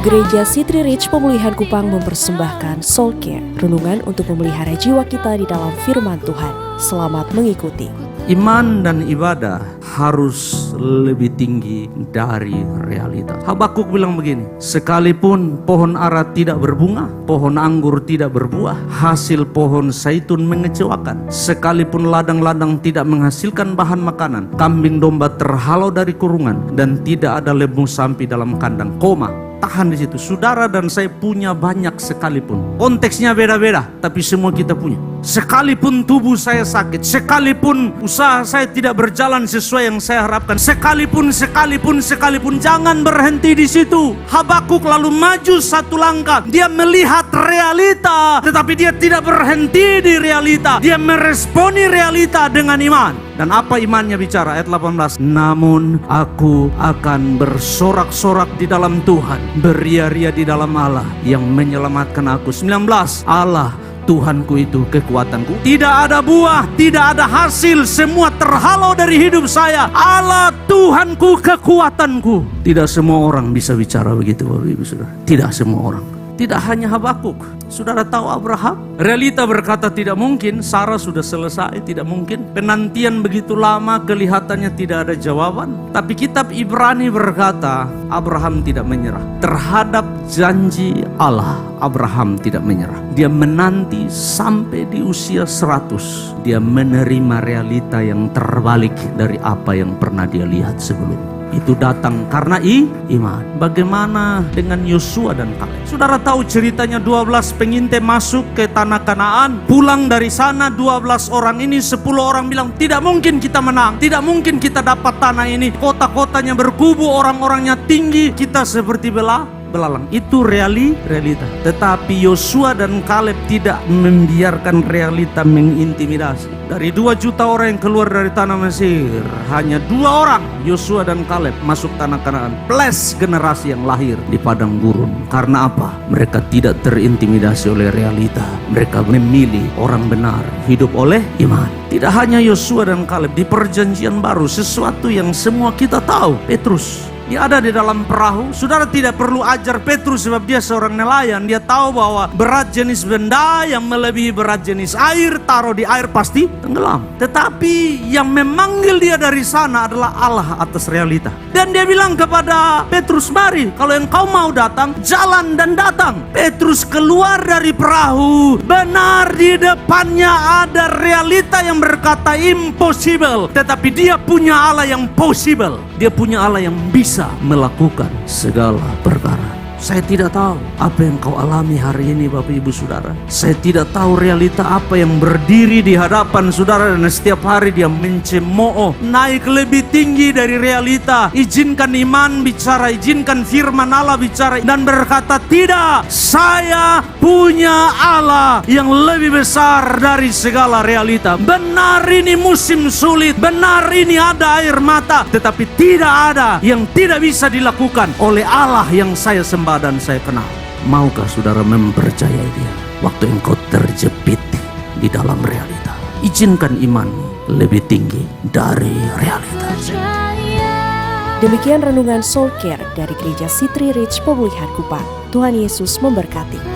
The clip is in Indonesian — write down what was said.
Gereja City Reach Pemulihan Kupang mempersembahkan Soul Care, renungan untuk memelihara jiwa kita di dalam firman Tuhan. Selamat mengikuti. Iman dan ibadah harus lebih tinggi dari realitas. Habakuk bilang begini, sekalipun pohon ara tidak berbunga, pohon anggur tidak berbuah, hasil pohon zaitun mengecewakan, sekalipun ladang-ladang tidak menghasilkan bahan makanan, kambing domba terhalau dari kurungan, dan tidak ada lembu sapi dalam kandang. Tahan di situ. Saudara dan saya punya banyak sekalipun. Konteksnya beda-beda, tapi semua kita punya. Sekalipun tubuh saya sakit, sekalipun usaha saya tidak berjalan sesuai yang saya harapkan, sekalipun, jangan berhenti di situ. Habakuk lalu maju satu langkah. Dia melihat realita, tetapi dia tidak berhenti di realita. Dia meresponi realita dengan iman. Dan apa imannya bicara? Ayat 18. Namun aku akan bersorak-sorak di dalam Tuhan, beria-ria di dalam Allah yang menyelamatkan aku. 19. Allah Tuhanku itu kekuatanku. Tidak ada buah, tidak ada hasil, semua terhalau dari hidup saya. Allah Tuhanku kekuatanku. Tidak semua orang bisa bicara begitu, Bapak Ibu Saudara. Tidak semua orang. Tidak hanya Habakuk. Saudara tahu Abraham? Realita berkata tidak mungkin. Sarah sudah selesai, tidak mungkin. Penantian begitu lama, kelihatannya tidak ada jawaban. Tapi kitab Ibrani berkata Abraham tidak menyerah. Terhadap janji Allah, Abraham tidak menyerah. Dia menanti sampai di usia 100. Dia menerima realita yang terbalik dari apa yang pernah dia lihat sebelumnya. Itu datang karena iman. Bagaimana dengan Yosua dan Kaleb? Saudara tahu ceritanya, 12 pengintai masuk ke tanah Kanaan. Pulang dari sana 12 orang ini, 10 orang bilang tidak mungkin kita menang, tidak mungkin kita dapat tanah ini. Kota-kotanya berkubu, orang-orangnya tinggi, kita seperti belalang. Itu realita. Tetapi Yosua dan Kaleb tidak membiarkan realita mengintimidasi. Dari 2 juta orang yang keluar dari tanah Mesir, hanya 2 orang, Yosua dan Kaleb, masuk tanah Kanaan. Plus generasi yang lahir di padang gurun. Karena apa? Mereka tidak terintimidasi oleh realita. Mereka memilih orang benar, hidup oleh iman. Tidak hanya Yosua dan Kaleb, di perjanjian baru sesuatu yang semua kita tahu. Petrus, dia ada di dalam perahu. Saudara tidak perlu ajar Petrus sebab dia seorang nelayan. Dia tahu bahwa berat jenis benda yang melebihi berat jenis air, taruh di air pasti tenggelam. Tetapi yang memanggil dia dari sana adalah Allah atas realita. Dan dia bilang kepada Petrus, mari kalau engkau mau datang, jalan dan datang. Petrus keluar dari perahu. Benar di depannya ada realita yang berkata impossible. Tetapi dia punya Allah yang possible. Dia punya Allah yang bisa melakukan segala perkara. Saya tidak tahu apa yang kau alami hari ini, Bapak Ibu Saudara. Saya tidak tahu realita apa yang berdiri di hadapan saudara, dan setiap hari dia mencemooh, naik lebih tinggi dari realita. Izinkan iman bicara, izinkan firman Allah bicara, dan berkata tidak, saya punya Allah yang lebih besar dari segala realita. Benar ini musim sulit, benar ini ada air mata, tetapi tidak ada yang tidak bisa dilakukan oleh Allah yang saya sembah dan saya kenal. Maukah saudara mempercayai dia waktu engkau terjepit di dalam realita? Izinkan imanmu lebih tinggi dari realita. Demikian renungan Soul Care dari Gereja City Reach Pemulihan Kupang. Tuhan Yesus memberkati.